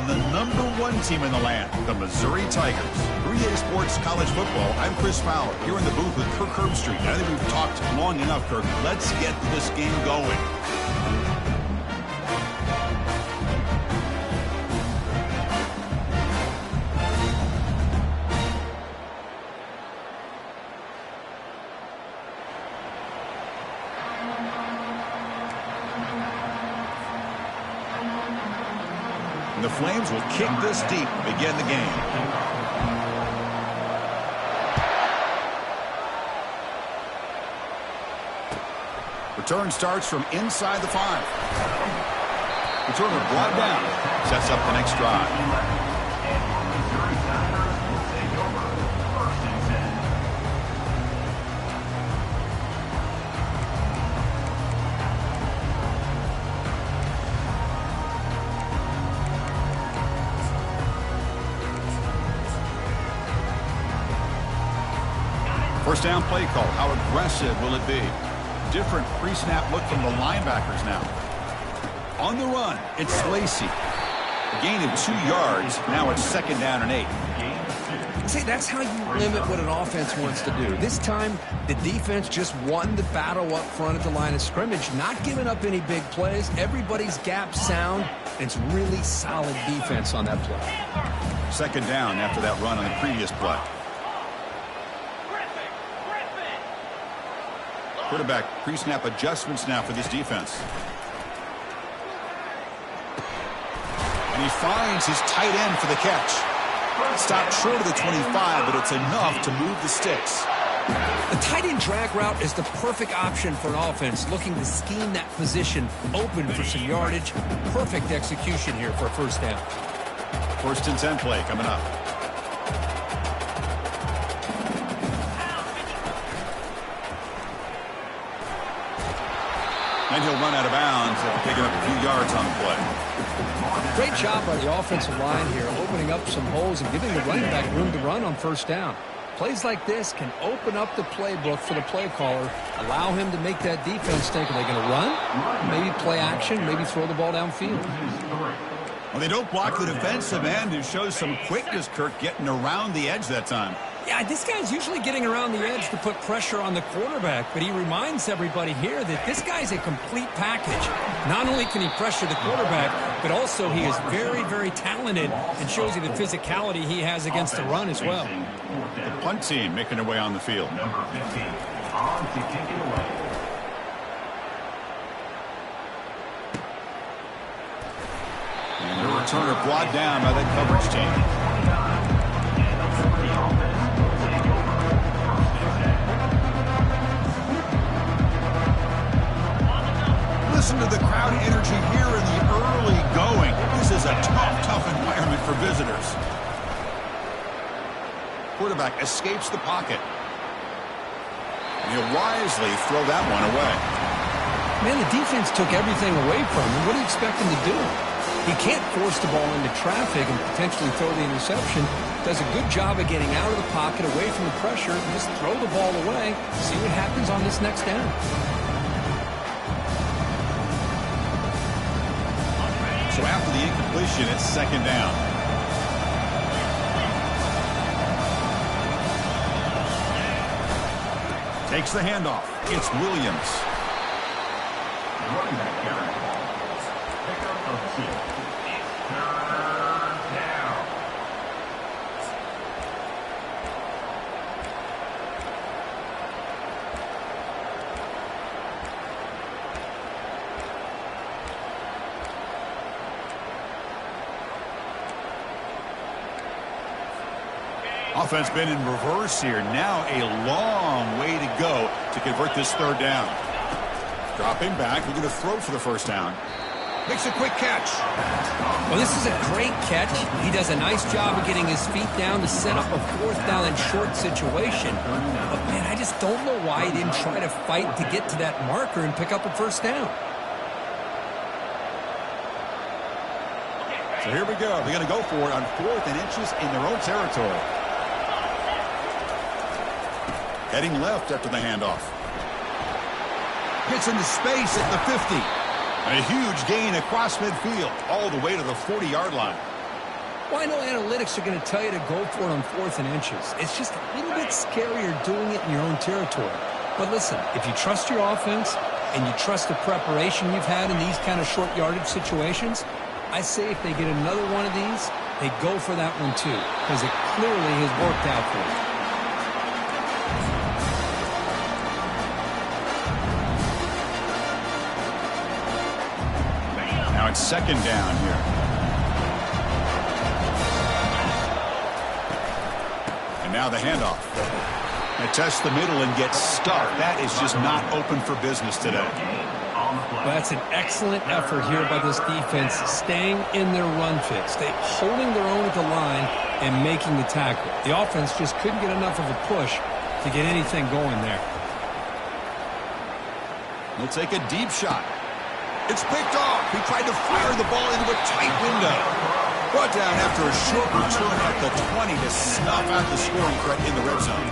on the #1 team in the land, the Missouri Tigers. 3A Sports College Football, I'm Chris Fowler, here in the booth with Kirk Herbstreit. I think we've talked long enough, Kirk. Let's get this game going. The Flames will kick this deep to begin the game. Return starts from inside the 5. Returner brought down. Sets up the next drive. First down play call. How aggressive will it be? Different pre-snap look from the linebackers now. On the run, it's Lacey. A gain of 2 yards. Now it's 2nd down and 8. See, that's how you limit what an offense wants to do. This time, the defense just won the battle up front at the line of scrimmage, not giving up any big plays. Everybody's gap sound, and it's really solid defense on that play. 2nd down after that run on the previous play. Quarterback pre-snap adjustments now for this defense. And he finds his tight end for the catch. Stopped short of the 25, but it's enough to move the sticks. The tight end drag route is the perfect option for an offense looking to scheme that position open for some yardage. Perfect execution here for a first down. 1st and 10 play coming up. And he'll run out of bounds after picking up a few yards on the play. Great job by the offensive line here, opening up some holes and giving the running back room to run on first down. Plays like this can open up the playbook for the play caller, allow him to make that defense think, are they going to run? Maybe play action, maybe throw the ball downfield. Well, they don't block the defensive end, who shows some quickness, Kirk, getting around the edge that time. Yeah, this guy's usually getting around the edge to put pressure on the quarterback, but he reminds everybody here that this guy's a complete package. Not only can he pressure the quarterback, but also he is very, very talented and shows you the physicality he has against the run as well. The punt team making their way on the field. Number 15, on to kick it away. And the returner brought down by that coverage team. Listen to the crowd energy here in the early going. This is a tough environment for visitors. Quarterback escapes the pocket. And he'll wisely throw that one away. Man, the defense took everything away from him. What do you expect him to do? He can't force the ball into traffic and potentially throw the interception. Does a good job of getting out of the pocket, away from the pressure, and just throw the ball away. See what happens on this next down. So after the incompletion, it's 2nd down. Takes the handoff. It's Williams. Running back carry. Pickup of 2. 3rd down. Offense been in reverse here. Now a long way to go to convert this 3rd down. Dropping back. We're going to throw for the 1st down. Makes a quick catch. Well, this is a great catch. He does a nice job of getting his feet down to set up a 4th down and short situation. But, man, I just don't know why he didn't try to fight to get to that marker and pick up a 1st down. So here we go. They're going to go for it on 4th and inches in their own territory. Heading left after the handoff. Gets into space at the 50. A huge gain across midfield all the way to the 40-yard line. Well, I know analytics are going to tell you to go for it on 4th and inches. It's just a little bit scarier doing it in your own territory. But listen, if you trust your offense and you trust the preparation you've had in these kind of short yardage situations, I say if they get another one of these, they go for that one too, because it clearly has worked out for them. Now it's 2nd down here. And now the handoff. They test the middle and get stuck. That is just not open for business today. Well, that's an excellent effort here by this defense, staying in their run fit, holding their own at the line and making the tackle. The offense just couldn't get enough of a push to get anything going there. He'll take a deep shot. It's picked off. He tried to fire the ball into a tight window. Brought down after a short return at the 20 to snuff out the scoring threat in the red zone.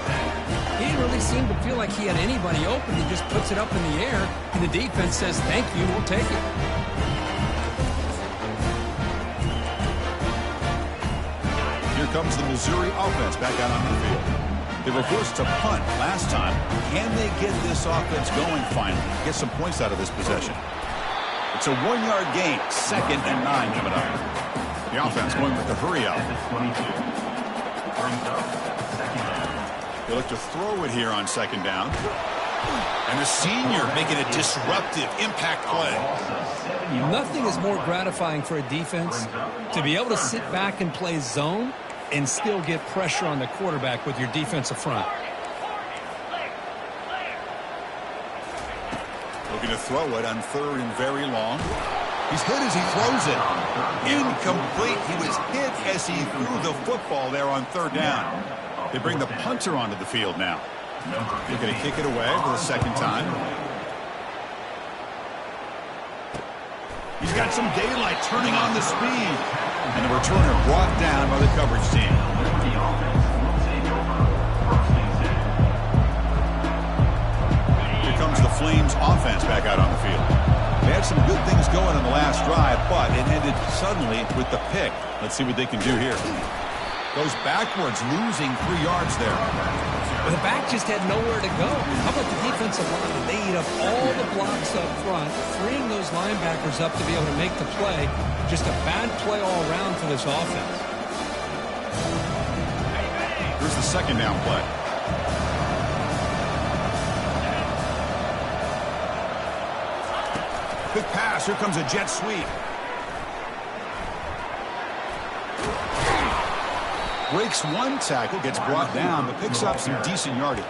He didn't really seem to feel like he had anybody open. He just puts it up in the air, and the defense says, thank you, we'll take it. Here comes the Missouri offense back out on the field. They reversed to punt last time. Can they get this offense going finally? Get some points out of this possession. It's a 1-yard gain. 2nd and 9 coming up. The offense going with the hurry up. They look to throw it here on 2nd down. And the senior making a disruptive impact play. Nothing is more gratifying for a defense to be able to sit back and play zone and still get pressure on the quarterback with your defensive front. Looking to throw it on 3rd and very long. He's hit as he throws it. Incomplete. He was hit as he threw the football there on 3rd down. They bring the punter onto the field now. They're going to kick it away for the 2nd time. He's got some daylight turning on the speed. And the returner brought down by the coverage team. Here comes the Flames offense back out on the field. They had some good things going on the last drive, but it ended suddenly with the pick. Let's see what they can do here. Goes backwards, losing 3 yards there. The back just had nowhere to go. How about the defensive line? They eat up all the blocks up front, freeing those linebackers up to be able to make the play. Just a bad play all around for this offense. Here's the 2nd down play. Quick pass. Here comes a jet sweep. Breaks one tackle, gets brought down, but picks up some decent yardage.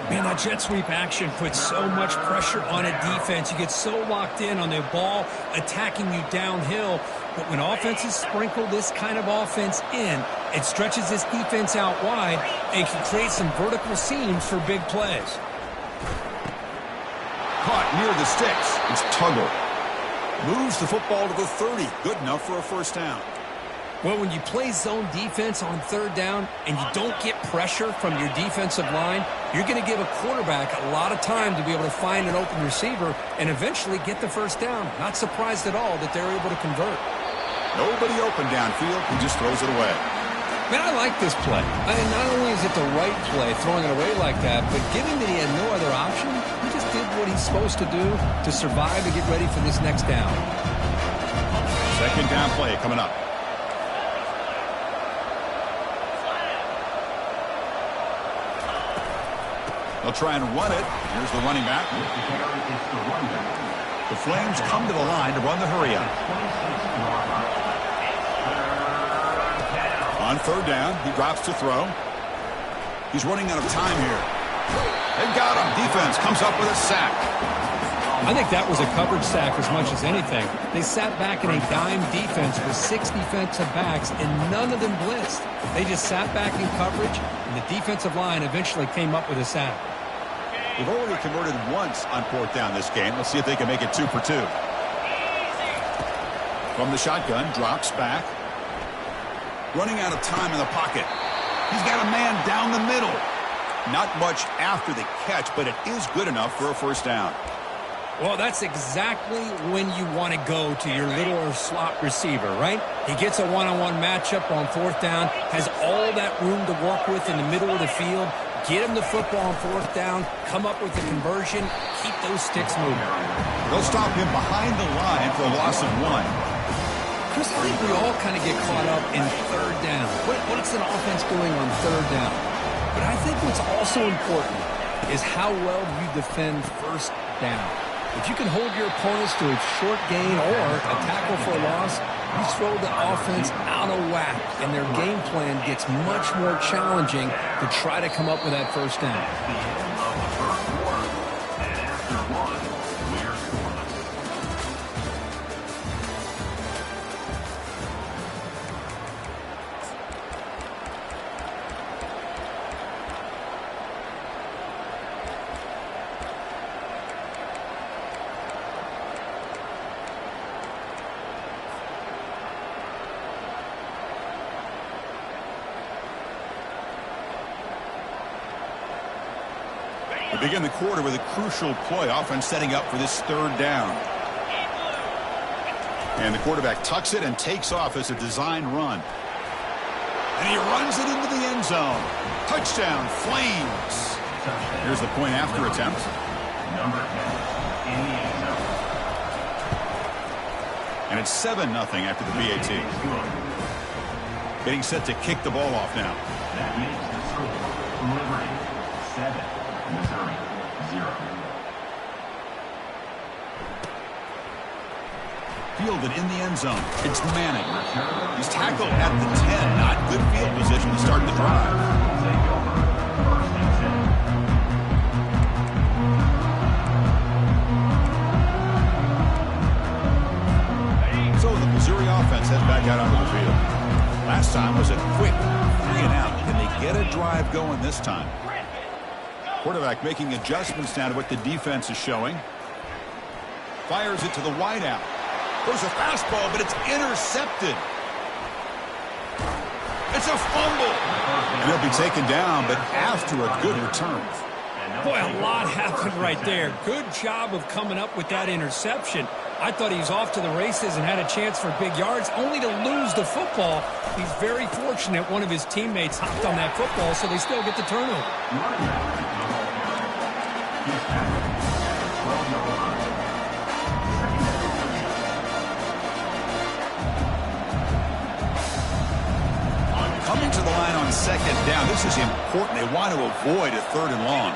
Man, that jet sweep action puts so much pressure on a defense. You get so locked in on the ball attacking you downhill. But when offenses sprinkle this kind of offense in, it stretches this defense out wide and can create some vertical seams for big plays. Caught near the sticks. It's Tuggle. Moves the football to the 30. Good enough for a 1st down. Well, when you play zone defense on 3rd down and you don't get pressure from your defensive line, you're going to give a quarterback a lot of time to be able to find an open receiver and eventually get the 1st down. Not surprised at all that they're able to convert. Nobody open downfield. He just throws it away. Man, I like this play. I mean, not only is it the right play, throwing it away like that, but given that he had no other option, he just did what he's supposed to do to survive and get ready for this next down. 2nd down play coming up. They'll try and run it. Here's the running back. The Flames come to the line to run the hurry up. On 3rd down, he drops to throw. He's running out of time here. They've got him. Defense comes up with a sack. I think that was a coverage sack as much as anything. They sat back in a dime defense with 6 defensive backs, and none of them blitzed. They just sat back in coverage, and the defensive line eventually came up with a sack. They've already converted once on 4th down this game. Let's see if they can make it 2 for 2. From the shotgun, drops back. Running out of time in the pocket. He's got a man down the middle. Not much after the catch, but it is good enough for a 1st down. Well, that's exactly when you want to go to your little slot receiver, right? He gets a one-on-one matchup on fourth down, has all that room to work with in the middle of the field. Get him the football on fourth down, come up with the conversion, keep those sticks moving. They'll stop him behind the line for a loss of 1. Chris, I think we all kind of get caught up in third down. What's an offense doing on third down? But I think what's also important is how well you defend first down. If you can hold your opponents to a short gain or a tackle for a loss, you throw the offense out of whack, and their game plan gets much more challenging to try to come up with that first down. We begin the quarter with a crucial play. Offense setting up for this third down. And the quarterback tucks it and takes off as a design run. And he runs it into the end zone. Touchdown, Flames. Here's the point after attempt. Number 10 in the end zone. And it's 7-0 after the BAT. Getting set to kick the ball off now. That makes the score Liberty 7, Missouri 0. Fielded in the end zone. It's Manning. He's tackled at the 10. Not good field position to start the drive. Take over. First and 10. So the Missouri offense heads back out onto the field. Last time was a quick 3-and-out. Can they get a drive going this time? Quarterback making adjustments now to what the defense is showing. Fires it to the wideout. Throws a fastball, but it's intercepted. It's a fumble. And he'll be taken down, but after a good return. Boy, a lot happened right there. Good job of coming up with that interception. I thought he was off to the races and had a chance for big yards, only to lose the football. He's very fortunate one of his teammates hopped on that football, so they still get the turnover. Coming to the line on second down. This is important. They want to avoid a 3rd and long.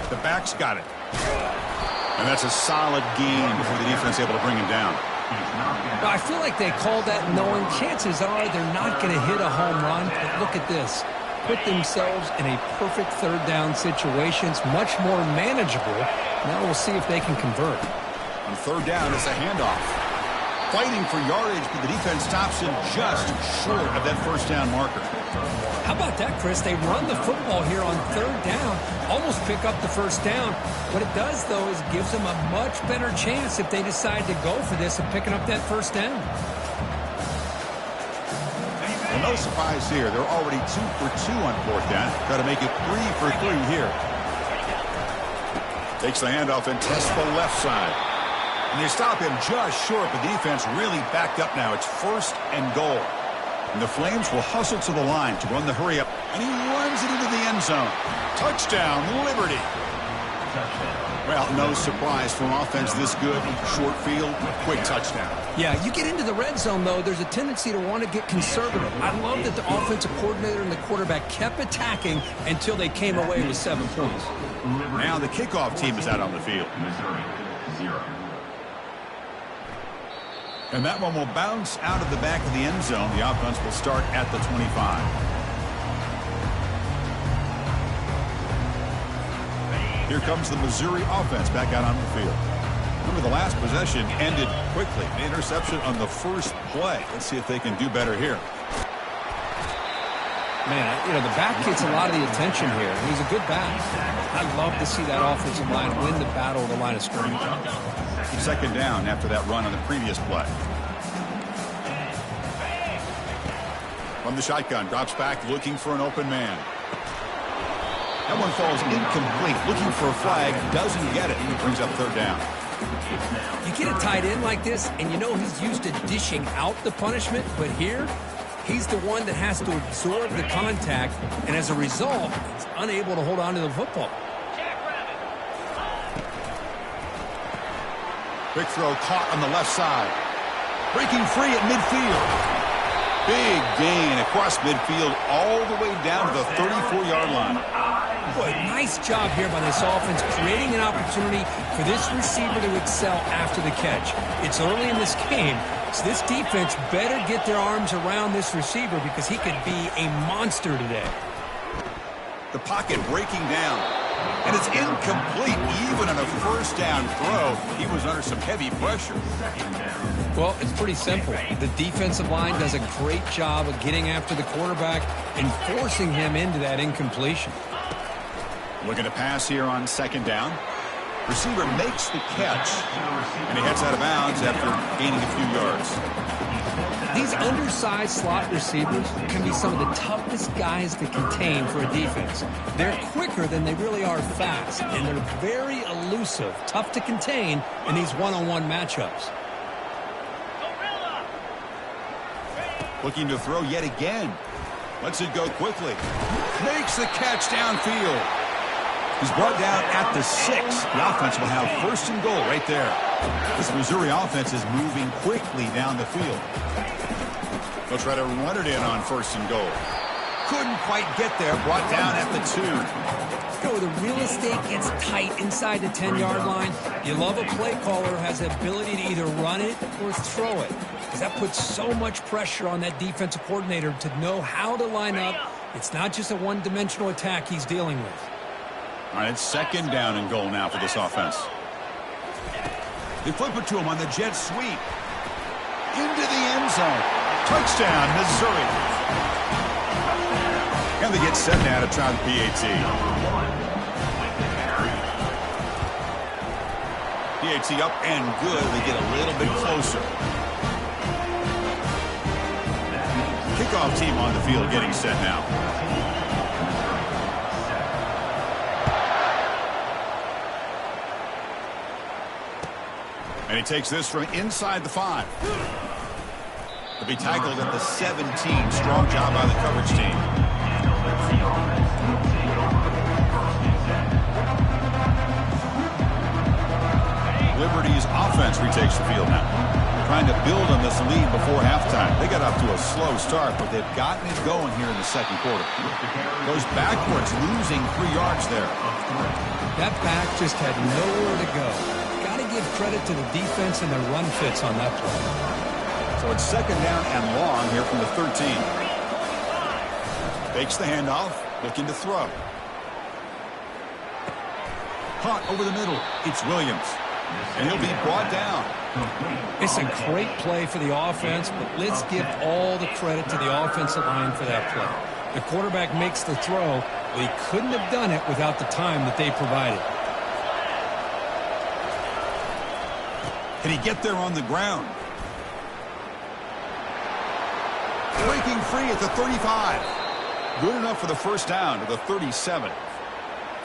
The back's got it. And that's a solid gain before the defense able to bring him down. I feel like they called that knowing chances are they're not going to hit a home run. But look at this. Put themselves in a perfect 3rd down situation. It's much more manageable. Now we'll see if they can convert. On 3rd down, it's a handoff. Fighting for yardage, but the defense stops him just short of that 1st down marker. How about that, Chris? They run the football here on 3rd down, almost pick up the 1st down. What it does, though, is gives them a much better chance if they decide to go for this of picking up that 1st down. Well, no surprise here. They're already 2 for 2 on 4th down. Got to make it 3 for 3 here. Takes the handoff and tests the left side. And they stop him just short, but the defense really backed up now. It's 1st and goal. And the Flames will hustle to the line to run the hurry up. And he runs it into the end zone. Touchdown, Liberty. Well, no surprise for an offense this good. Short field, quick touchdown. Yeah, you get into the red zone, though, there's a tendency to want to get conservative. I love that the offensive coordinator and the quarterback kept attacking until they came away with 7 points. Now the kickoff team is out on the field. Missouri 0. And that one will bounce out of the back of the end zone. The offense will start at the 25. Here comes the Missouri offense back out on the field. Remember, the last possession ended quickly. The interception on the first play. Let's see if they can do better here. Man, you know, the back gets a lot of the attention here. He's a good back. I love to see that offensive line win the battle of the line of scrimmage. 2nd down after that run on the previous play. From the shotgun, drops back, looking for an open man. That one falls incomplete. Looking for a flag, doesn't get it. He brings up third down. You get a tight end like this, and you know he's used to dishing out the punishment, but here, he's the one that has to absorb the contact, and as a result, he's unable to hold on to the football. Quick throw caught on the left side. Breaking free at midfield. Big gain across midfield all the way down to the 34-yard line. Boy, nice job here by this offense, creating an opportunity for this receiver to excel after the catch. It's early in this game, so this defense better get their arms around this receiver because he could be a monster today. The pocket breaking down. And it's incomplete. Even on a first down throw, he was under some heavy pressure. Well, it's pretty simple. The defensive line does a great job of getting after the quarterback and forcing him into that incompletion. Looking to pass here on second down. Receiver makes the catch, and he heads out of bounds after gaining a few yards. These undersized slot receivers can be some of the toughest guys to contain for a defense. They're quicker than they really are fast, and they're very elusive, tough to contain in these one-on-one matchups. Looking to throw yet again. Lets it go quickly. Makes the catch downfield. He's brought down at the 6. The offense will have first and goal right there. This Missouri offense is moving quickly down the field. They'll try to run it in on first and goal. Couldn't quite get there. Brought down at the 2. The real estate gets tight inside the 10-yard line. You love a play caller who has the ability to either run it or throw it, because that puts so much pressure on that defensive coordinator to know how to line up. It's not just a one-dimensional attack he's dealing with. All right, it's second down and goal now for this offense. They flip it to him on the jet sweep. Into the end zone. Touchdown, Missouri. And they get set now to try the PAT. PAT up and good. They get a little bit closer. Kickoff team on the field getting set now. And he takes this from inside the 5. He'll be tackled at the 17. Strong job by the coverage team. Liberty's offense retakes the field now. Trying to build on this lead before halftime. They got off to a slow start, but they've gotten it going here in the second quarter. Goes backwards, losing 3 yards there. That back just had nowhere to go. Got to give credit to the defense and their run fits on that play. So it's second down and long here from the 13. Fakes the handoff, looking to throw. Caught over the middle. It's Williams. And he'll be brought down. It's a great play for the offense, but let's give all the credit to the offensive line for that play. The quarterback makes the throw, but he couldn't have done it without the time that they provided. Can he get there on the ground? Breaking free at the 35. Good enough for the first down to the 37.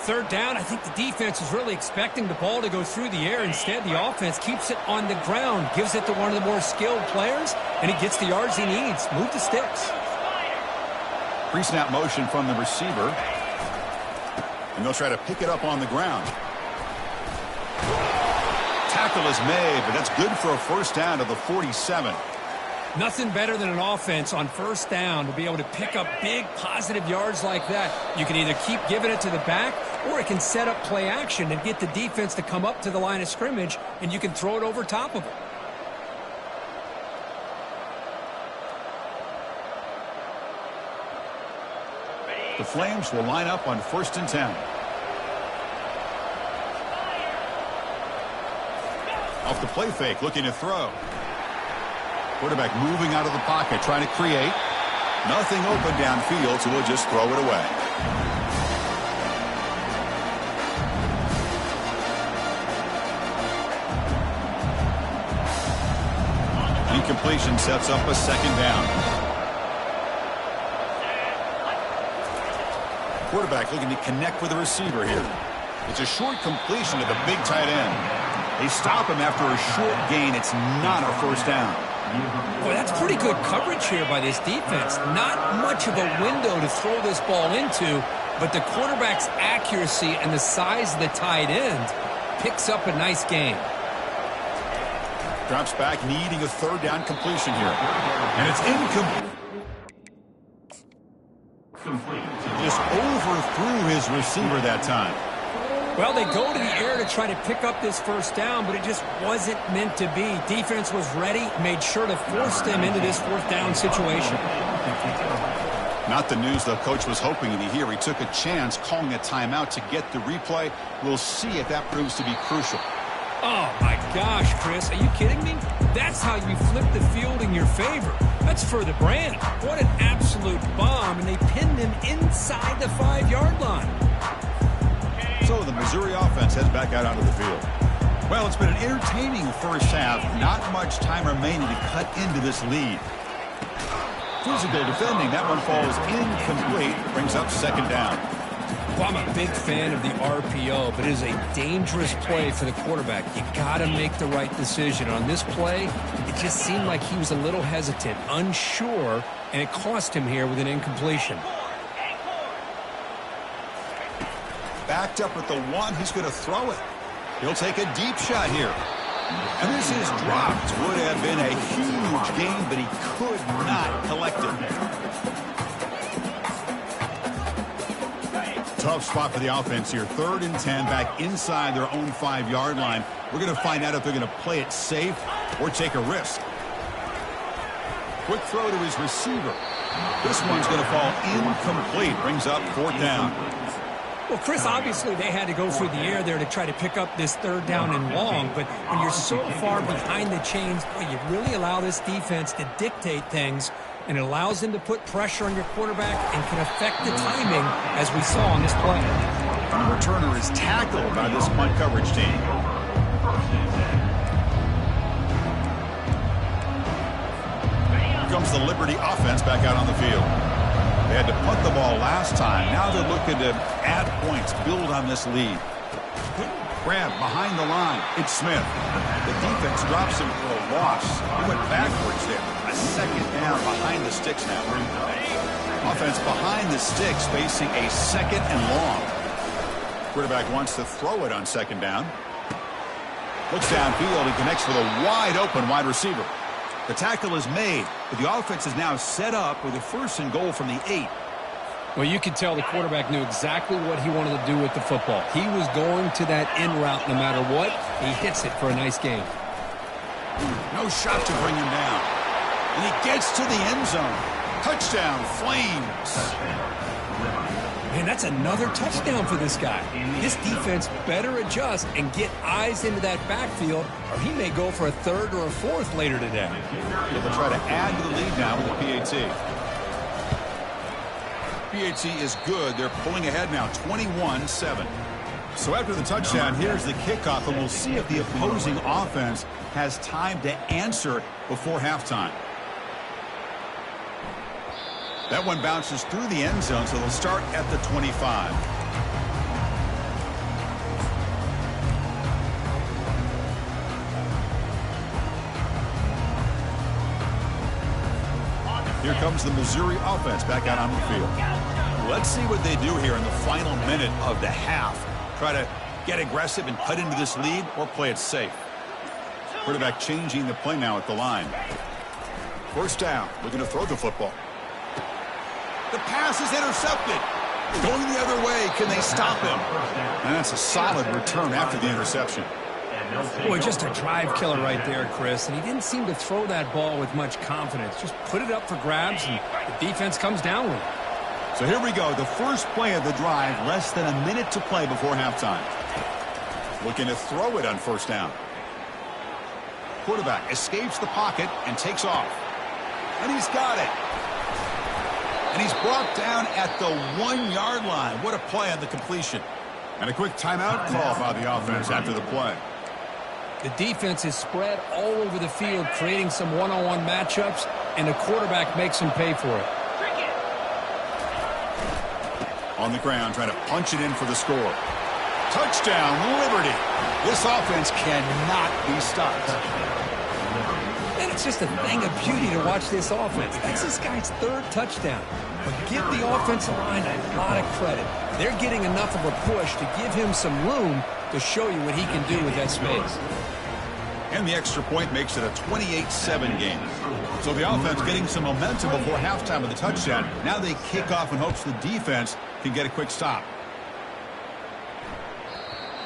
Third down, I think the defense is really expecting the ball to go through the air. Instead, the offense keeps it on the ground, gives it to one of the more skilled players, and he gets the yards he needs. Move the sticks. Pre-snap motion from the receiver. And they'll try to pick it up on the ground. Tackle is made, but that's good for a first down to the 47. Nothing better than an offense on first down to be able to pick up big positive yards like that. You can either keep giving it to the back, or it can set up play action and get the defense to come up to the line of scrimmage, and you can throw it over top of it. The Flames will line up on 1st and 10. Off the play fake, looking to throw. Quarterback moving out of the pocket, trying to create. Nothing open downfield, so we'll just throw it away. Incompletion sets up a second down. Quarterback looking to connect with the receiver here. It's a short completion to the big tight end. They stop him after a short gain. It's not a first down. Boy, that's pretty good coverage here by this defense. Not much of a window to throw this ball into, but the quarterback's accuracy and the size of the tight end picks up a nice gain. Drops back, needing a third down completion here. And it's incomplete. Just overthrew his receiver that time. Well, they go to the air to try to pick up this first down, but it just wasn't meant to be. Defense was ready, made sure to force them into this fourth down situation. Not the news the coach was hoping to hear. He took a chance calling a timeout to get the replay. We'll see if that proves to be crucial. Oh, my gosh, Chris. Are you kidding me? That's how you flip the field in your favor. That's for the brand. What an absolute bomb, and they pinned him inside the 5-yard line. So the Missouri offense heads back out onto the field. Well, it's been an entertaining first half. Not much time remaining to cut into this lead. Physical defending. That one falls incomplete. Brings up second down. Well, I'm a big fan of the RPO, but it is a dangerous play for the quarterback. You got to make the right decision. On this play, it just seemed like he was a little hesitant, unsure, and it cost him here with an incompletion. Backed up at the 1, he's going to throw it. He'll take a deep shot here. And this is dropped. Would have been a huge gain, but he could not collect it. Tough spot for the offense here. 3rd and 10, back inside their own 5-yard line. We're going to find out if they're going to play it safe or take a risk. Quick throw to his receiver. This one's going to fall incomplete. Brings up 4th down. Well, Chris, obviously they had to go through the air there to try to pick up this 3rd down and long, but when you're so far behind the chains, boy, you really allow this defense to dictate things, and it allows them to put pressure on your quarterback and can affect the timing, as we saw on this play. The returner is tackled by this punt coverage team. Here comes the Liberty offense back out on the field. They had to punt the ball last time. Now they're looking to add points, build on this lead. Grab behind the line. It's Smith. The defense drops him for a loss. He went backwards there. A second down behind the sticks now. Offense behind the sticks facing a 2nd and long. Quarterback wants to throw it on 2nd down. Looks downfield and connects with a wide open wide receiver. The tackle is made, but the offense is now set up with a 1st and goal from the 8. Well, you could tell the quarterback knew exactly what he wanted to do with the football. He was going to that in route no matter what. He hits it for a nice gain. No shot to bring him down. And he gets to the end zone. Touchdown, Flames. Man, that's another touchdown for this guy. This defense better adjust and get eyes into that backfield, or he may go for a 3rd or a 4th later today. They'll try to add to the lead now with the PAT. PAT is good. They're pulling ahead now, 21-7. So after the touchdown, here's the kickoff, and we'll see if the opposing offense has time to answer before halftime. That one bounces through the end zone, so they'll start at the 25. Here comes the Missouri offense back out on the field. Let's see what they do here in the final minute of the half. Try to get aggressive and cut into this lead or play it safe. Quarterback changing the play now at the line. 1st down, looking to throw the football. The pass is intercepted. Going the other way. Can they stop him? And that's a solid return after the interception. Boy, just a drive killer right there, Chris. And he didn't seem to throw that ball with much confidence. Just put it up for grabs, and the defense comes down with it. So here we go. The first play of the drive. Less than a minute to play before halftime. Looking to throw it on 1st down. Quarterback escapes the pocket and takes off. And he's got it. And he's brought down at the 1-yard line. What a play on the completion. And a quick timeout call by the offense after the play. The defense is spread all over the field, creating some one-on-one matchups, and the quarterback makes them pay for it. On the ground, trying to punch it in for the score. Touchdown, Liberty. This offense cannot be stopped. And it's just a thing of beauty to watch this offense. That's this guy's third touchdown. But give the offensive line a lot of credit. They're getting enough of a push to give him some room to show you what he can do with that space. And the extra point makes it a 28-7 game. So the offense getting some momentum before halftime with the touchdown. Now they kick off in hopes the defense can get a quick stop.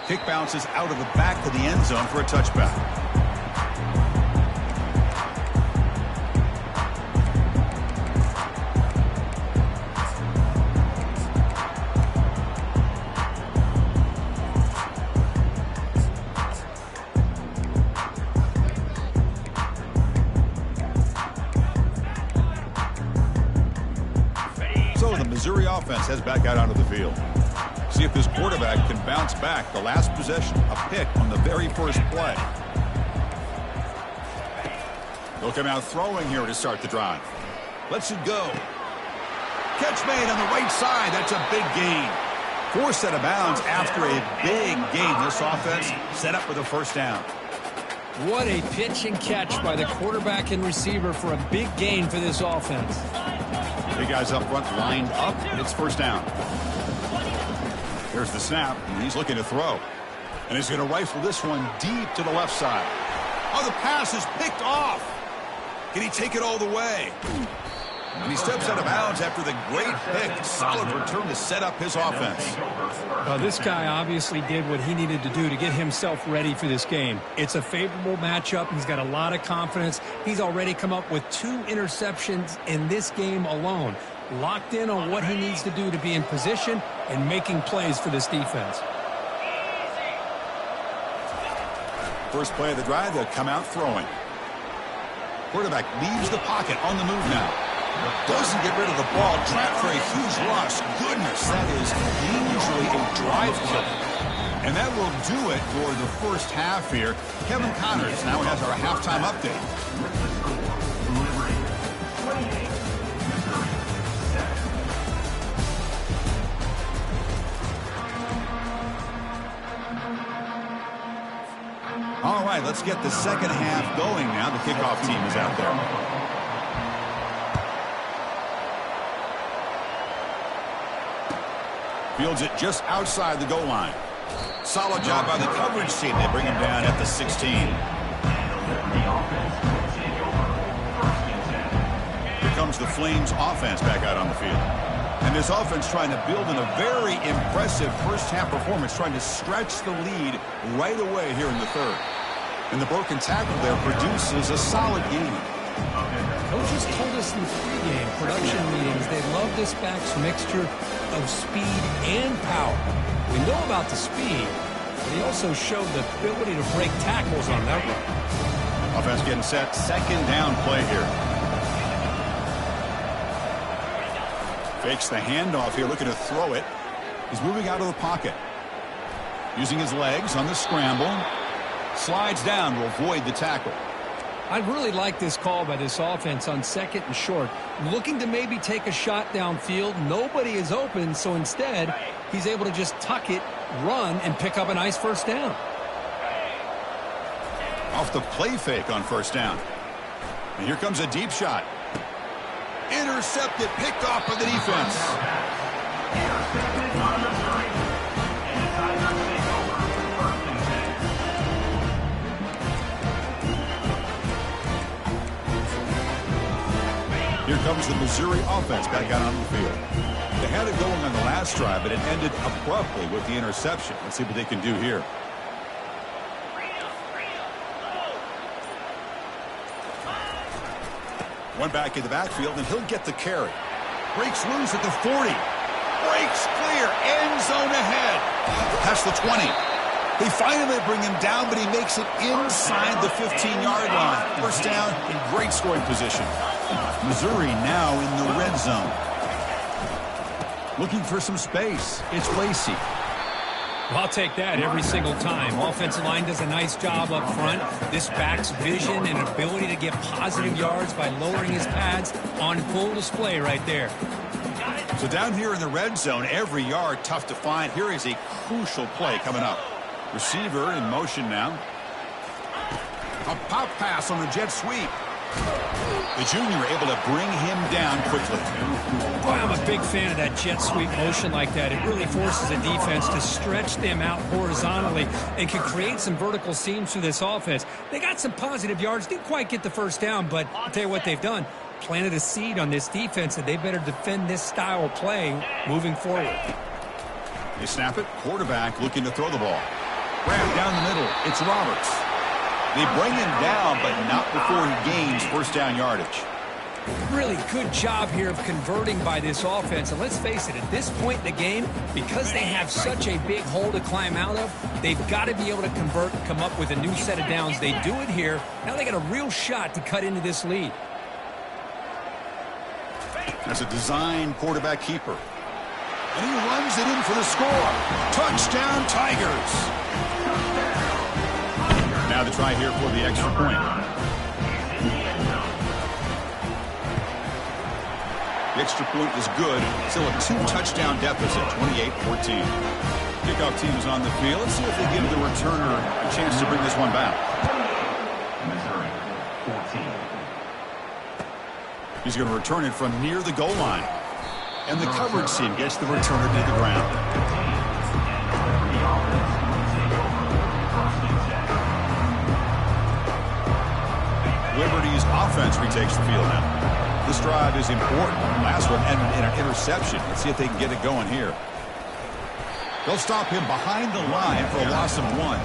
Kick bounces out of the back of the end zone for a touchback. So the Missouri offense heads back out onto the field. See if this quarterback can bounce back. The last possession, a pick on the very first play. They'll come out throwing here to start the drive. Lets it go. Catch made on the right side. That's a big gain. Forced out of bounds after a big gain. This offense set up with a first down. What a pitch and catch by the quarterback and receiver for a big gain for this offense. Big guys up front lined up. It's first down. There's the snap, and he's looking to throw. And he's going to rifle this one deep to the left side. Oh, the pass is picked off. Can he take it all the way? And he steps out of bounds after the great pick. Solid return to set up his offense. This guy obviously did what he needed to do to get himself ready for this game. It's a favorable matchup. He's got a lot of confidence. He's already come up with 2 interceptions in this game alone. Locked in on what he needs to do to be in position and making plays for this defense. First play of the drive, they'll come out throwing. Quarterback leaves the pocket on the move now. Doesn't get rid of the ball. Trapped for a huge loss. Goodness, that is usually a drive killer. And that will do it for the first half here. Kevin Connors now has our halftime update. All right, let's get the second half going now. The kickoff team is out there. Fields it just outside the goal line. Solid job by the coverage team. They bring him down at the 16. Here comes the Flames offense back out on the field. And this offense trying to build in a very impressive first half performance, trying to stretch the lead right away here in the third. And the broken tackle there produces a solid game. Coaches told us in the pregame production meetings they love this back's mixture of speed and power. We know about the speed, but he also showed the ability to break tackles on that run. Offense getting set. Second down play here. Fakes the handoff here, looking to throw it. He's moving out of the pocket. Using his legs on the scramble. Slides down to avoid the tackle. I really like this call by this offense on second and short. Looking to maybe take a shot downfield. Nobody is open, so instead, he's able to just tuck it, run, and pick up a nice first down. Off the play fake on first down. And here comes a deep shot. Intercepted, picked off by the defense. Here comes the Missouri offense back out on the field. They had it going on the last drive, but it ended abruptly with the interception. Let's see what they can do here. One back in the backfield, and he'll get the carry. Breaks loose at the 40. Breaks clear. End zone ahead. Past the 20. They finally bring him down, but he makes it inside the 15-yard line. First down in great scoring position. Missouri now in the red zone. Looking for some space. It's Lacey. I'll take that every single time. Offensive line does a nice job up front. This back's vision and ability to get positive yards by lowering his pads on full display right there. So down here in the red zone, every yard tough to find. Here is a crucial play coming up. Receiver in motion now. A pop pass on the jet sweep. The junior able to bring him down quickly. Boy, I'm a big fan of that jet sweep motion like that. It really forces a defense to stretch them out horizontally and can create some vertical seams through this offense. They got some positive yards, didn't quite get the first down, but I'll tell you what they've done. Planted a seed on this defense, and they better defend this style of play moving forward. They snap it. Quarterback looking to throw the ball. Grab down the middle. It's Roberts. They bring him down, but not before he gains first down yardage. Really good job here of converting by this offense. And let's face it, at this point in the game, because they have such a big hole to climb out of, they've got to be able to convert and come up with a new set of downs. They do it here. Now they got a real shot to cut into this lead. That's a design quarterback keeper. And he runs it in for the score. Touchdown, Tigers. Now the try here for the extra point. The extra point is good. Still a 2-touchdown deficit, 28-14. Kickoff team is on the field. Let's see if they give the returner a chance to bring this one back. Missouri, 14. He's going to return it from near the goal line. And the coverage team gets the returner to the ground. Liberty's offense retakes the field now. This drive is important. Last one ended in an interception. Let's see if they can get it going here. They'll stop him behind the line for a loss of 1.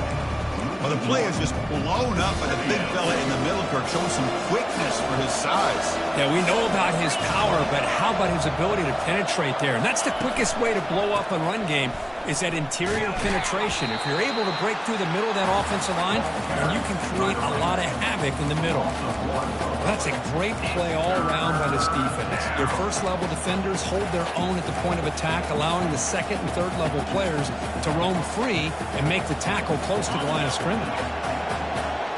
But the play is just blown up by the big fella in the middle. Kirk showing some quickness for his size. Yeah, we know about his power, but how about his ability to penetrate there? And that's the quickest way to blow up a run game, is that interior penetration. If you're able to break through the middle of that offensive line, then you can create a lot of havoc in the middle. That's a great play all around by this defense. Their first-level defenders hold their own at the point of attack, allowing the second- and third-level players to roam free and make the tackle close to the line of scrimmage.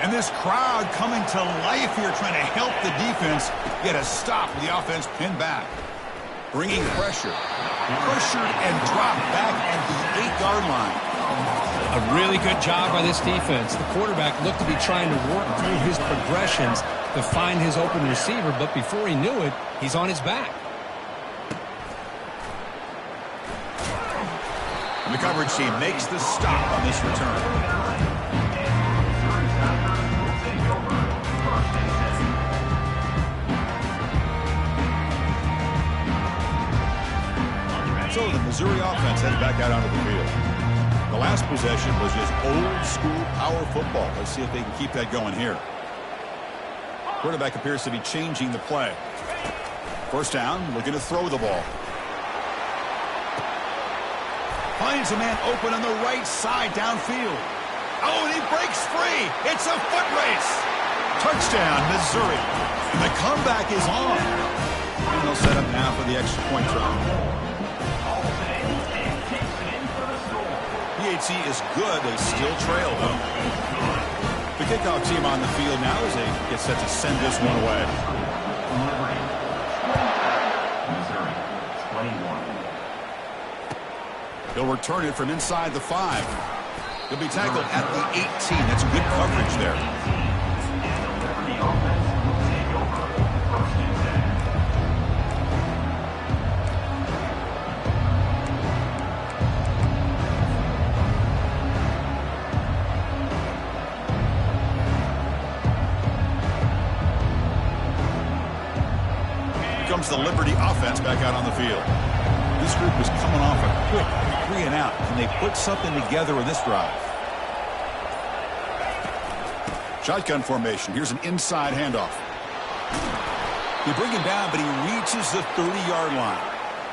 And this crowd coming to life here, trying to help the defense get a stop with the offense pinned back. Bringing pressure. Pressured and dropped back at the 8-yard line. A really good job by this defense. The quarterback looked to be trying to work through his progressions to find his open receiver, but before he knew it, he's on his back. And the coverage team makes the stop on this return. So the Missouri offense heads back out onto the field. The last possession was just old-school power football. Let's see if they can keep that going here. Quarterback appears to be changing the play. First down, looking to throw the ball. Finds a man open on the right side downfield. Oh, and he breaks free. It's a foot race. Touchdown, Missouri. And the comeback is on. And they'll set up now for the extra point try. PAT is good. They still trail, though. The kickoff team on the field now as they get set to send this one away. Missouri, 21. They'll return it from inside the 5. He'll be tackled at the 18. That's good coverage there. Comes the Liberty offense back out on the field. This group is coming off a quick 3 and out. Can they put something together in this drive? Shotgun formation. Here's an inside handoff. They bring him down, but he reaches the 30-yard line.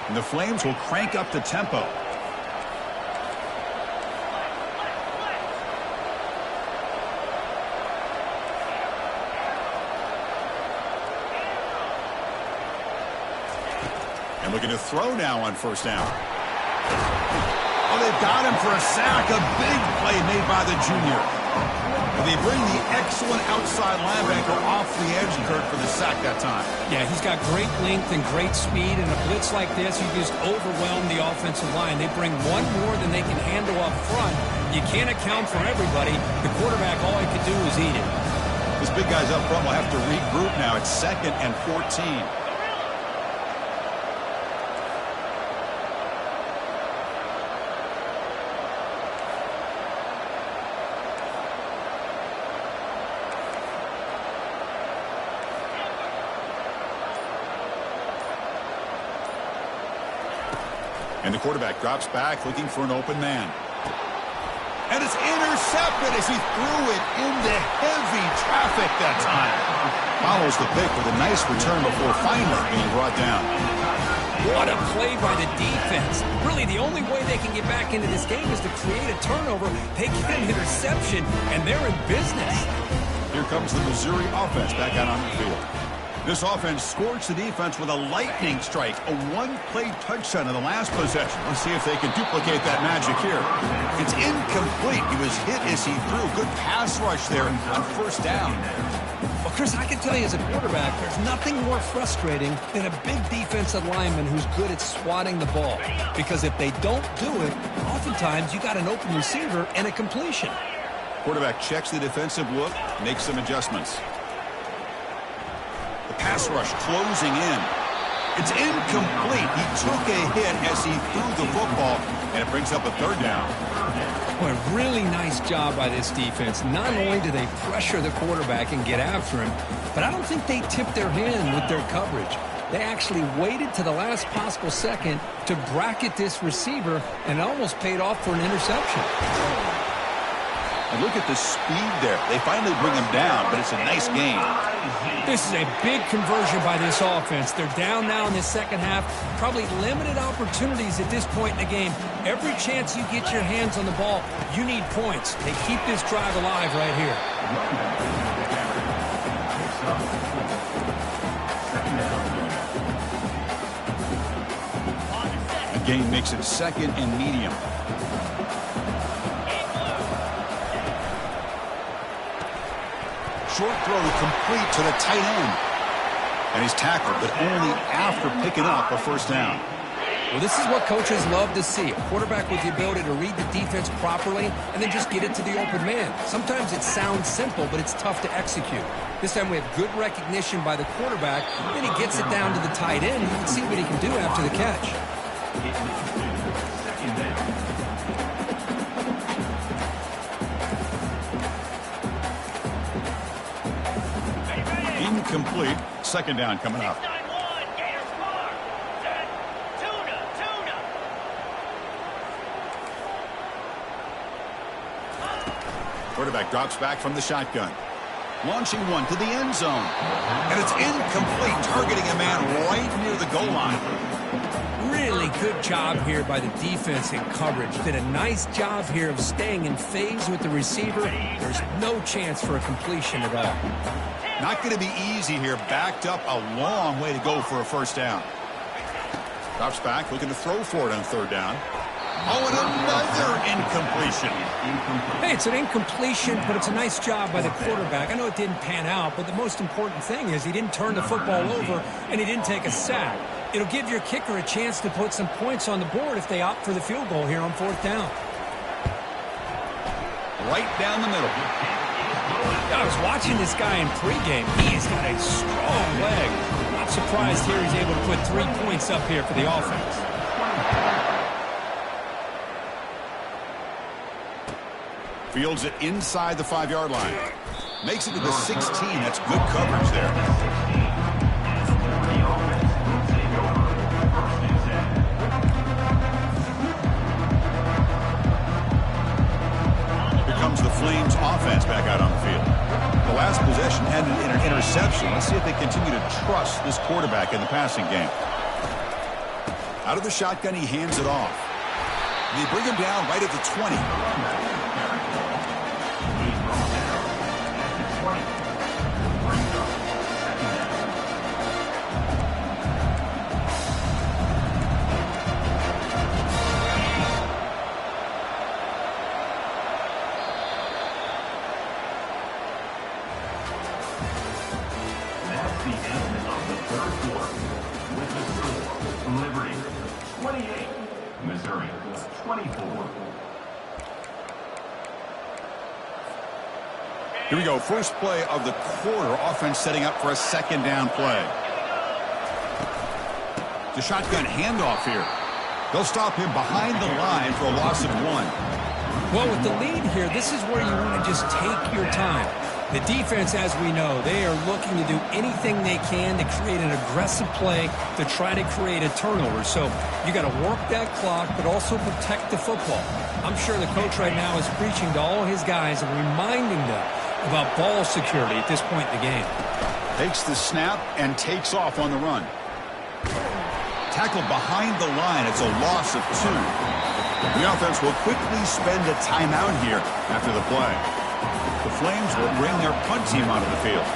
And the Flames will crank up the tempo. And looking to throw now on first down. Oh, they've got him for a sack. A big play made by the junior. They bring the excellent outside linebacker off the edge, Kurt, for the sack that time. Yeah, he's got great length and great speed. In a blitz like this, you just overwhelm the offensive line. They bring one more than they can handle up front. You can't account for everybody. The quarterback, all he could do was eat it. This big guy's up front will have to regroup now. It's 2nd and 14. And the quarterback drops back looking for an open man. And it's intercepted as he threw it into heavy traffic that time. Follows the pick with a nice return before finally being brought down. What a play by the defense. Really, the only way they can get back into this game is to create a turnover. They get an interception, and they're in business. Here comes the Missouri offense back out on the field. This offense scorched the defense with a lightning strike, a one-play touchdown in the last possession. Let's see if they can duplicate that magic here. It's incomplete. He was hit as he threw. Good pass rush there on first down. Well, Chris, I can tell you as a quarterback, there's nothing more frustrating than a big defensive lineman who's good at swatting the ball. Because if they don't do it, oftentimes you got an open receiver and a completion. Quarterback checks the defensive look, makes some adjustments. The pass rush closing in. It's incomplete. He took a hit as he threw the football, and it brings up a 3rd down. Boy, really nice job by this defense. Not only do they pressure the quarterback and get after him, but I don't think they tipped their hand with their coverage. They actually waited to the last possible second to bracket this receiver, and it almost paid off for an interception. And look at the speed there. They finally bring him down, but it's a nice game. This is a big conversion by this offense. They're down now in the second half. Probably limited opportunities at this point in the game. Every chance you get your hands on the ball, you need points. They keep this drive alive right here. The game makes it 2nd and medium. Short throw complete to the tight end. And he's tackled, but only after picking up a first down. Well, this is what coaches love to see. A quarterback with the ability to read the defense properly and then just get it to the open man. Sometimes it sounds simple, but it's tough to execute. This time we have good recognition by the quarterback. Then he gets it down to the tight end. You can see what he can do after the catch. Incomplete. 2nd down coming up. Quarterback drops back from the shotgun. Launching one to the end zone. And it's incomplete, targeting a man right near the goal line. Really good job here by the defense in coverage. Did a nice job here of staying in phase with the receiver. There's no chance for a completion at all. Not going to be easy here. Backed up a long way to go for a first down. Drops back, looking to throw for it on 3rd down. Oh, and another incompletion. Hey, it's an incompletion, but it's a nice job by the quarterback. I know it didn't pan out, but the most important thing is he didn't turn the football over and he didn't take a sack. It'll give your kicker a chance to put some points on the board if they opt for the field goal here on 4th down. Right down the middle. I was watching this guy in pregame. He has got a strong leg. Not surprised here he's able to put 3 points up here for the offense. Fields it inside the 5-yard line. Makes it to the 16. That's good coverage there. Here comes the Flames offense back out on the field. The last possession ended in an interception. Let's see if they continue to trust this quarterback in the passing game. Out of the shotgun, he hands it off. They bring him down right at the 20. the end of the third quarter with the score, Liberty 28, Missouri 24. Here we go. First play of the quarter. Offense setting up for a second down play. The shotgun handoff here. They'll stop him behind the line for a loss of 1. Well, with the lead here, this is where you want to just take your time. The defense, as we know, they are looking to do anything they can to create an aggressive play to try to create a turnover. So you got to work that clock, but also protect the football. I'm sure the coach right now is preaching to all his guys and reminding them about ball security at this point in the game. Takes the snap and takes off on the run. Tackled behind the line. It's a loss of 2. The offense will quickly spend a timeout here after the play. The Flames will bring their punt team onto the field.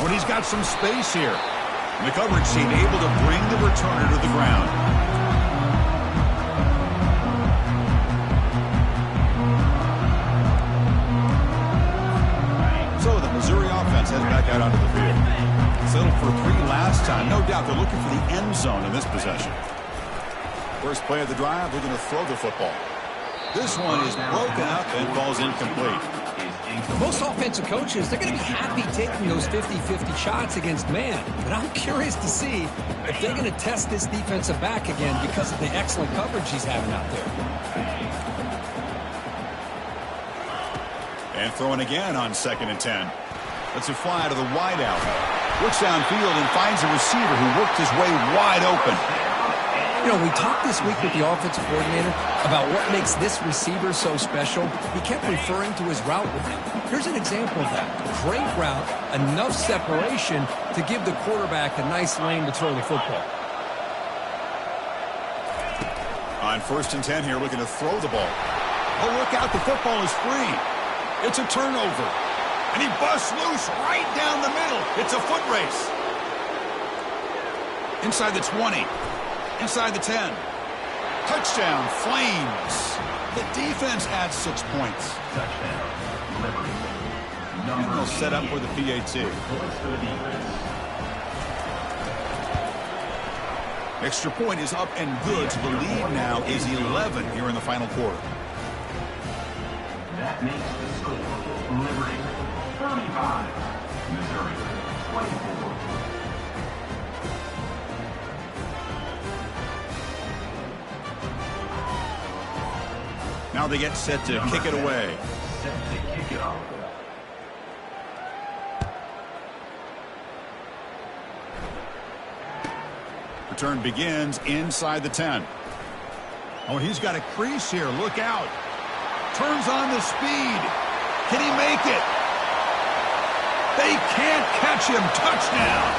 When he's got some space here. And the coverage team able to bring the returner to the ground. So the Missouri offense heads back out onto the field. Settled for 3 last time. No doubt they're looking for the end zone in this possession. First play of the drive, they're going to throw the football. This one is broken up and falls incomplete. Most offensive coaches, they're going to be happy taking those 50-50 shots against man. But I'm curious to see if they're going to test this defensive back again because of the excellent coverage he's having out there. And throwing again on 2nd and 10. Let's it fly to the wideout. Looks downfield and finds a receiver who worked his way wide open. You know, we talked this week with the offensive coordinator about what makes this receiver so special. He kept referring to his route with him. Here's an example of that. Great route, enough separation to give the quarterback a nice lane to throw the football. On 1st and 10 here, looking to throw the ball. Oh, look out, the football is free. It's a turnover. And he busts loose right down the middle. It's a foot race. Inside the 20. Inside the 10. Touchdown, Flames. The defense adds 6 points. Touchdown, Liberty. And they'll set up for the PAT. Points for the defense. Extra point is up and good. So the lead now is 11 here in the final quarter. That makes the score, Liberty 35, Missouri 24. Now they get set to kick it away. Set to kick it off. Return begins inside the 10. Oh, he's got a crease here. Look out. Turns on the speed. Can he make it? They can't catch him. Touchdown.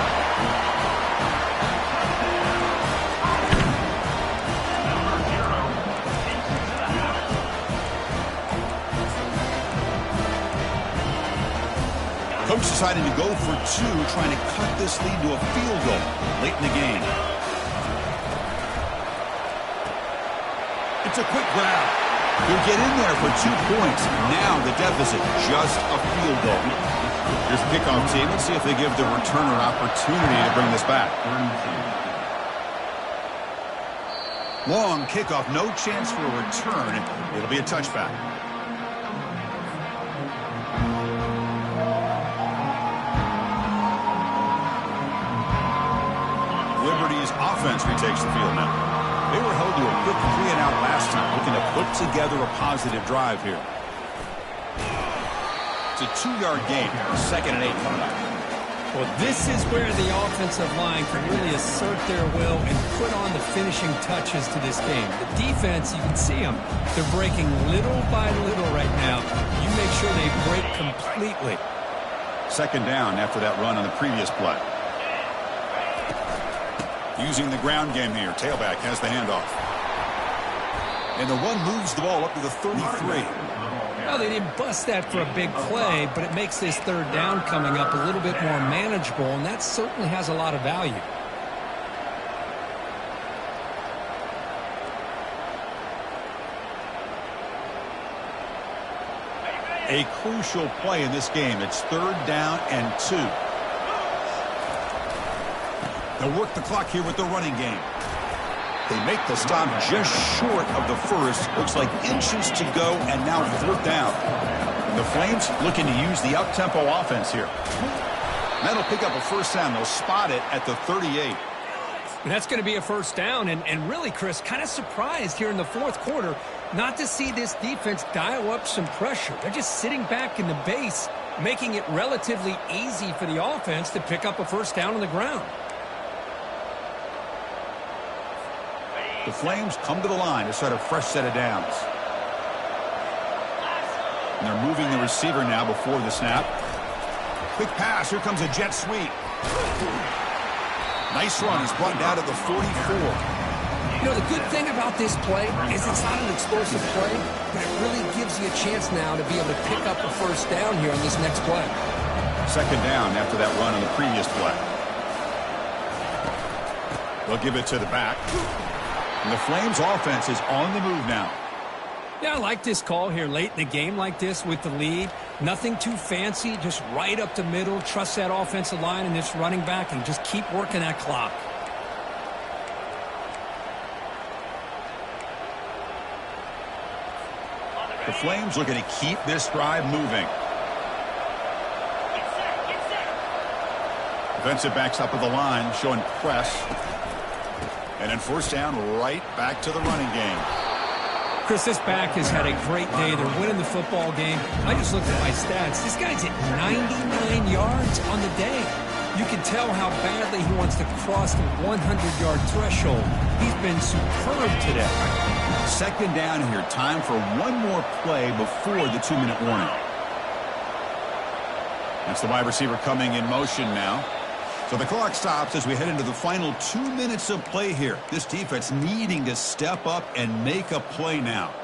Coach decided to go for 2, trying to cut this lead to a field goal late in the game. It's a quick grab. He'll get in there for 2 points. Now the deficit, just a field goal. Here's the kickoff team. Let's see if they give the returner an opportunity to bring this back. Long kickoff, no chance for a return. It'll be a touchback. Liberty's offense retakes the field now. They were held to a quick 3-and-out last time, looking to put together a positive drive here. It's a 2-yard gain, 2nd and 8 coming up. Well, this is where the offensive line can really assert their will and put on the finishing touches to this game. The defense, you can see them. They're breaking little by little right now. You make sure they break completely. 2nd down after that run on the previous play. Using the ground game here. Tailback has the handoff. And the run moves the ball up to the 33. Well, they didn't bust that for a big play, but it makes this 3rd down coming up a little bit more manageable, and that certainly has a lot of value. A crucial play in this game. It's 3rd down and 2. They'll work the clock here with the running game. They make the stop just short of the first. Looks like inches to go, and now 4th down. The Flames looking to use the up-tempo offense here. That'll pick up a 1st down. They'll spot it at the 38. And that's going to be a 1st down. And really, Chris, kind of surprised here in the 4th quarter not to see this defense dial up some pressure. They're just sitting back in the base, making it relatively easy for the offense to pick up a 1st down on the ground. The Flames come to the line to start a fresh set of downs. And they're moving the receiver now before the snap. Quick pass. Here comes a jet sweep. Nice run. He's brought down to the 44. You know, the good thing about this play is it's not an explosive play, but it really gives you a chance now to be able to pick up a 1st down here on this next play. 2nd down after that run on the previous play. They'll give it to the back. And the Flames offense is on the move now. Yeah, I like this call here late in the game like this with the lead. Nothing too fancy, just right up the middle. Trust that offensive line and this running back and just keep working that clock. The Flames looking to keep this drive moving. Defensive backs up at the line, showing press. And then 1st down, right back to the running game. Chris, this back has had a great day. They're winning the football game. I just looked at my stats. This guy's at 99 yards on the day. You can tell how badly he wants to cross the 100-yard threshold. He's been superb today. 2nd down here. Time for one more play before the 2-minute warning. That's the wide receiver coming in motion now. So the clock stops as we head into the final 2 minutes of play here. This defense needing to step up and make a play now.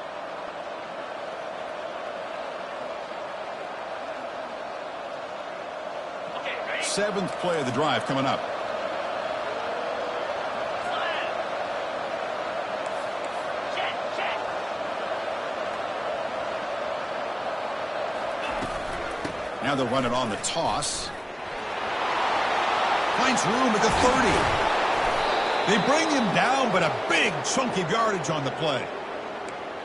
Seventh play of the drive coming up. Now they'll run it on the toss. Finds room at the 30. They bring him down, but a big chunk of yardage on the play.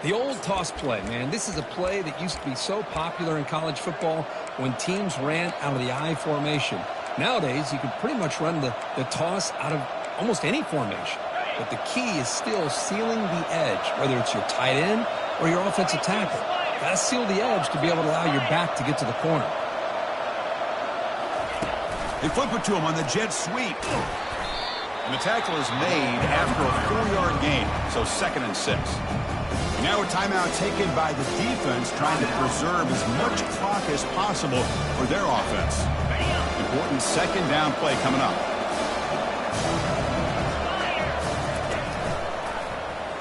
The old toss play, man. This is a play that used to be so popular in college football when teams ran out of the I formation. Nowadays, you can pretty much run the toss out of almost any formation. But the key is still sealing the edge, whether it's your tight end or your offensive tackle. Got to seal the edge to be able to allow your back to get to the corner. They flip it to him on the jet sweep. And the tackle is made after a 4-yard gain, so 2nd and 6. Now a timeout taken by the defense, trying to preserve as much clock as possible for their offense. Important 2nd down play coming up.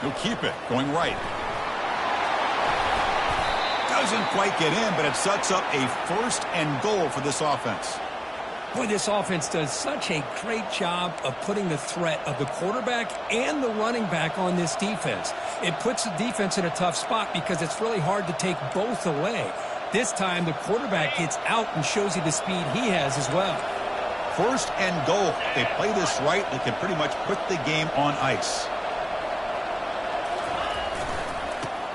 He'll keep it, going right. Doesn't quite get in, but it sets up a 1st and goal for this offense. Boy, this offense does such a great job of putting the threat of the quarterback and the running back on this defense. It puts the defense in a tough spot because it's really hard to take both away. This time, the quarterback gets out and shows you the speed he has as well. 1st and goal. They play this right, they can pretty much put the game on ice.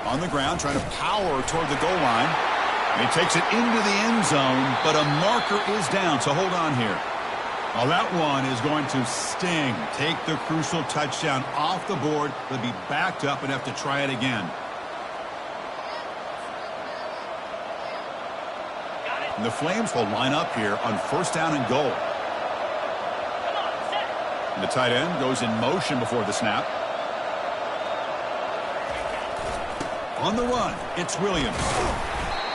On the ground, trying to power toward the goal line. He takes it into the end zone, but a marker is down, so hold on here. Well, that one is going to sting. Take the crucial touchdown off the board. They'll be backed up and have to try it again. And the Flames will line up here on 1st down and goal. And the tight end goes in motion before the snap. On the run, it's Williams.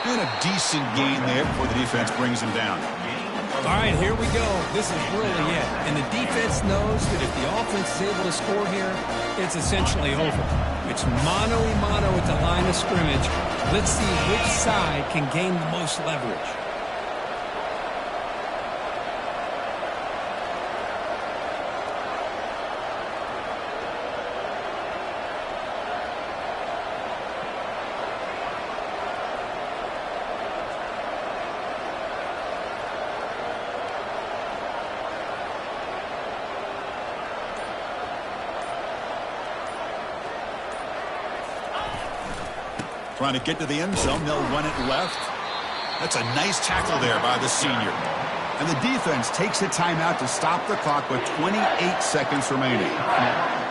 And a decent gain there before the defense brings him down. All right, here we go. This is really it. And the defense knows that if the offense is able to score here, it's essentially over. It's mano-a-mano at the line of scrimmage. Let's see which side can gain the most leverage. Trying to get to the end zone. They'll run it left. That's a nice tackle there by the senior. And the defense takes a timeout to stop the clock with 28 seconds remaining.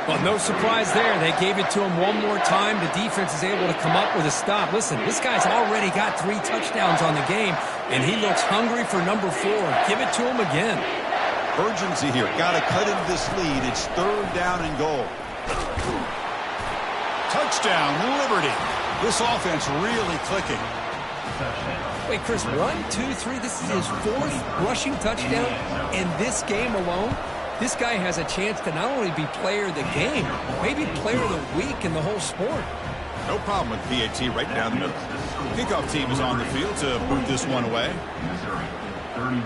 Well, no surprise there. They gave it to him one more time. The defense is able to come up with a stop. Listen, this guy's already got 3 touchdowns on the game, and he looks hungry for number 4. Give it to him again. Urgency here. Got to cut into this lead. It's 3rd down and goal. Touchdown, Liberty. This offense really clicking. Wait, Chris, 1, 2, 3. This is his 4th rushing touchdown in this game alone. This guy has a chance to not only be player of the game, maybe player of the week in the whole sport. No problem with PAT right down the middle. Kickoff team is on the field to boot this one away. Missouri, 32.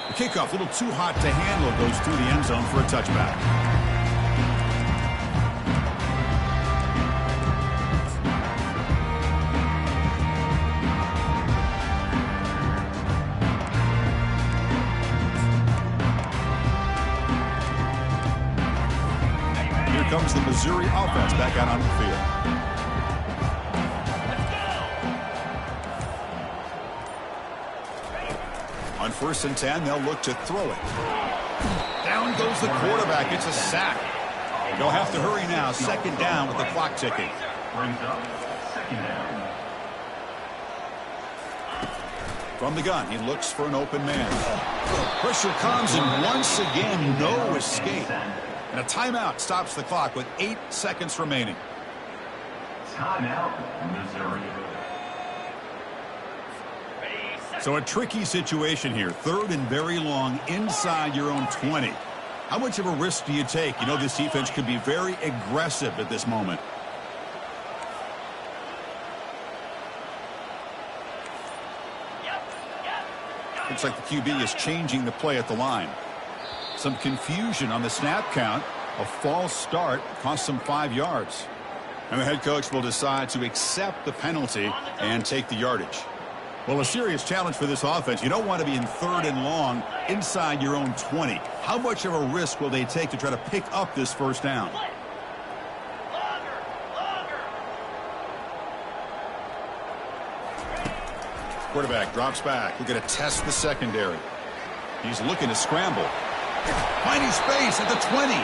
The kickoff, a little too hot to handle, goes through the end zone for a touchback. Comes the Missouri offense back out on the field. On 1st and 10, they'll look to throw it. Down goes the quarterback. It's a sack. They'll have to hurry now. 2nd down with the clock ticking. Brings up 2nd down. From the gun, he looks for an open man. Pressure comes, and once again, no escape. And a timeout stops the clock with 8 seconds remaining. Timeout, Missouri. So a tricky situation here. 3rd and very long inside your own 20. How much of a risk do you take? You know this defense could be very aggressive at this moment. Looks like the QB is changing the play at the line. Some confusion on the snap count. A false start cost them 5 yards. And the head coach will decide to accept the penalty and take the yardage. Well, a serious challenge for this offense. You don't want to be in 3rd and long inside your own 20. How much of a risk will they take to try to pick up this 1st down? Quarterback drops back. We're going to test the secondary. He's looking to scramble. Finding space at the 20.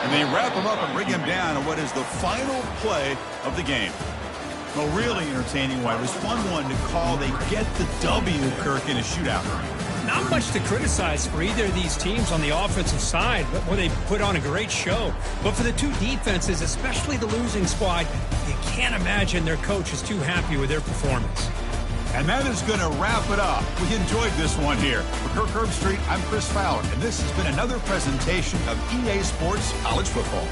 And they wrap him up and bring him down on what is the final play of the game. Well, really entertaining one. It was fun one to call. They get the W, Kirk, in a shootout. Not much to criticize for either of these teams on the offensive side, where they put on a great show. But for the two defenses, especially the losing squad, you can't imagine their coach is too happy with their performance. And that is going to wrap it up. We enjoyed this one here. For Kirk Herbstreit, I'm Chris Fowler, and this has been another presentation of EA Sports College Football.